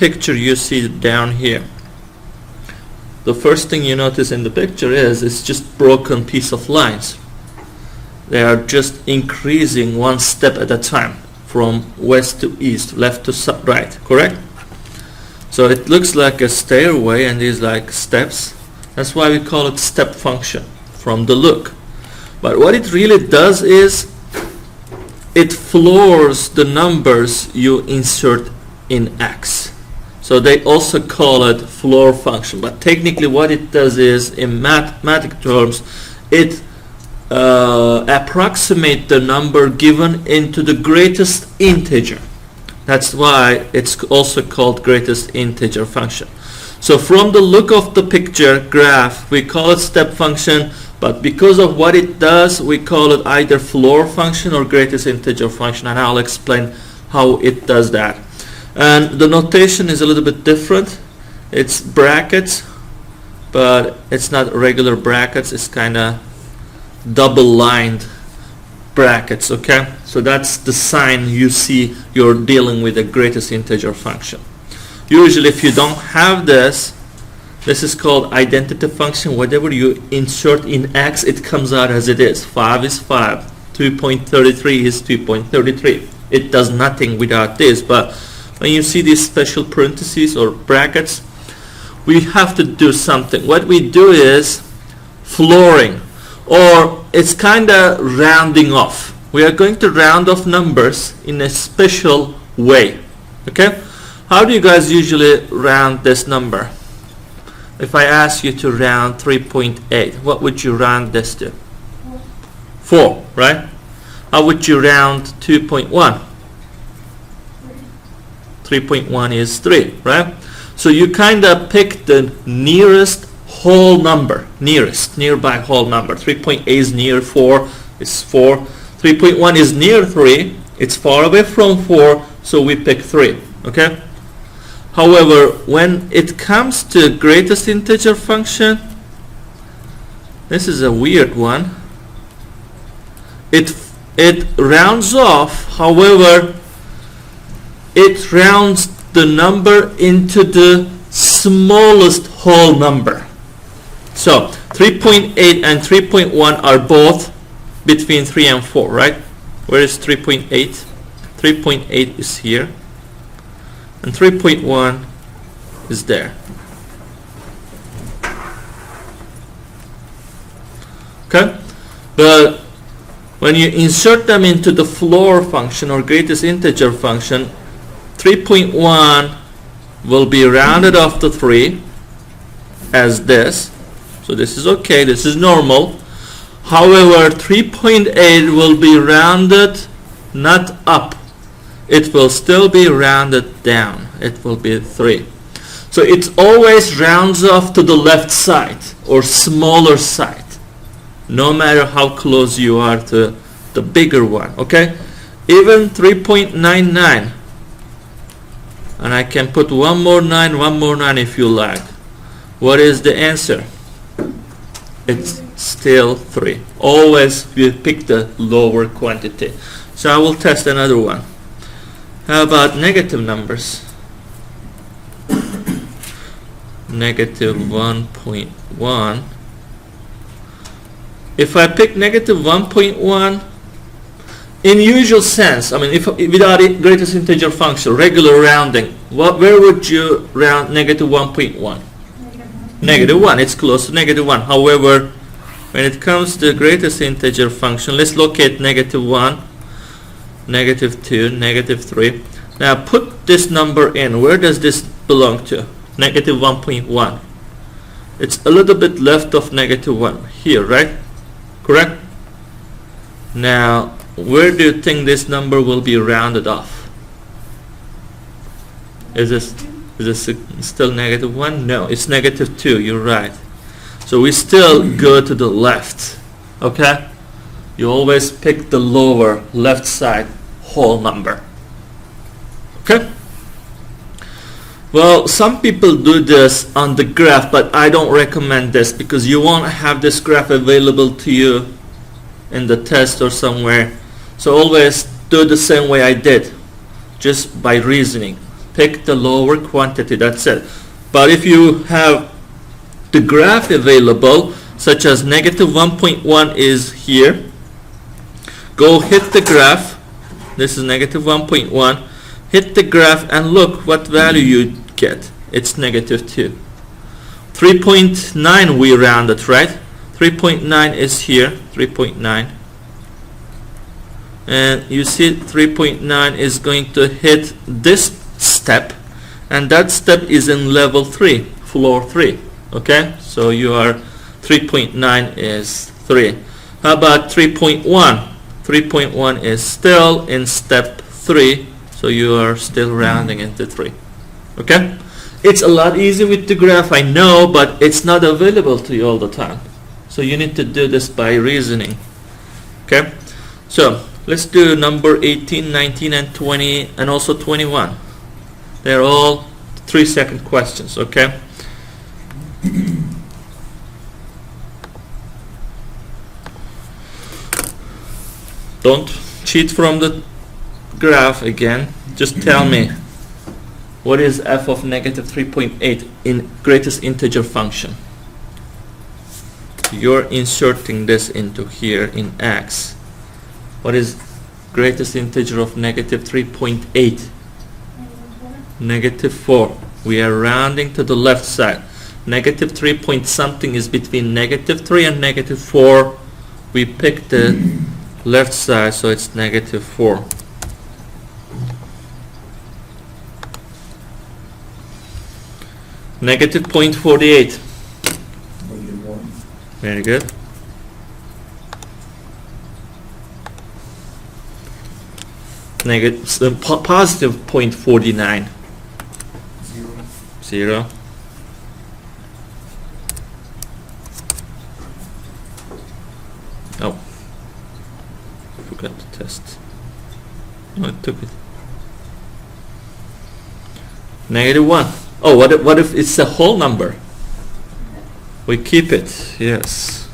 picture you see down here, the first thing you notice in the picture is it's just broken piece of lines. They are just increasing one step at a time, from west to east, left to right, correct? So it looks like a stairway and these like steps. That's why we call it step function from the look. But what it really does is it floors the numbers you insert in X. So they also call it floor function. But technically what it does is, in mathematical terms, it approximate the number given into the greatest integer. That's why it's also called greatest integer function. So from the look of the picture graph, we call it step function, but because of what it does, we call it either floor function or greatest integer function, and I'll explain how it does that. And the notation is a little bit different. It's brackets, but it's not regular brackets, it's kind of double-lined brackets, okay? So that's the sign you see you're dealing with the greatest integer function. Usually if you don't have this, this is called identity function. Whatever you insert in X, it comes out as it is. 5 is 5, 2.33 is 2.33. It does nothing without this, but when you see these special parentheses or brackets, we have to do something. What we do is flooring, or it's kind of rounding off. We are going to round off numbers in a special way, okay? How do you guys usually round this number? If I ask you to round 3.8, what would you round this to? 4, right? How would you round 2.1? 3.1 is 3, right? So you kind of pick the nearest whole number, nearby whole number. 3.8 is near 4, it's 4. 3.1 is near 3, it's far away from 4, so we pick 3, okay? However, when it comes to greatest integer function, this is a weird one. It rounds off, however, it rounds the number into the smallest whole number. So 3.8 and 3.1 are both between 3 and 4, right? Where is 3.8? 3.8 is here, and 3.1 is there. Okay? But when you insert them into the floor function or greatest integer function, 3.1 will be rounded off to 3 as this. So this is okay, this is normal. However, 3.8 will be rounded not up. It will still be rounded down. It will be 3. So it always rounds off to the left side or smaller side, no matter how close you are to the bigger one, okay? Even 3.99, and I can put one more 9 if you like. What is the answer? It's still 3. Always you pick the lower quantity. So I will test another one. How about negative numbers? Negative 1.1. If I pick negative 1.1, in usual sense, I mean, if without greatest integer function, regular rounding, where would you round negative 1.1? Negative 1. It's close to negative 1. However, when it comes to greatest integer function, let's locate negative 1, negative 2, negative 3. Now put this number in. Where does this belong to? Negative 1.1. It's a little bit left of negative 1 here, right? Correct? Now, where do you think this number will be rounded off? Is this still negative 1? No, it's negative 2. You're right. So we still go to the left. Okay? You always pick the lower left side whole number. Okay? Well, some people do this on the graph, but I don't recommend this because you won't have this graph available to you in the test or somewhere. So always do the same way I did, just by reasoning. pick the lower quantity, that's it. But if you have the graph available, such as negative 1.1 is here, go hit the graph. This is negative 1.1. Hit the graph and look what value you get. It's negative 2. 3.9 we rounded, right? 3.9 is here, 3.9. And you see 3.9 is going to hit this step, and that step is in level 3, floor 3. Okay, so you are 3.9 is 3. How about 3.1? 3.1 is still in step 3, so you are still rounding into 3. Okay, it's a lot easier with the graph, I know, but it's not available to you all the time, so you need to do this by reasoning. Okay, so let's do number 18, 19, and 20, and also 21. They're all 3-second questions. Okay. Don't cheat from the graph again. Just tell me, what is f of negative 3.8 in greatest integer function? You're inserting this into here in x. What is greatest integer of negative 3.8? Negative 4. We are rounding to the left side. Negative 3 point something is between negative 3 and negative 4. We pick the left side, so it's negative 4. Negative 0.48. Very good. Negative, positive 0.49. 0. Oh, forgot to test. No, it took it. Negative 1. Oh, what if it's a whole number? We keep it. Yes.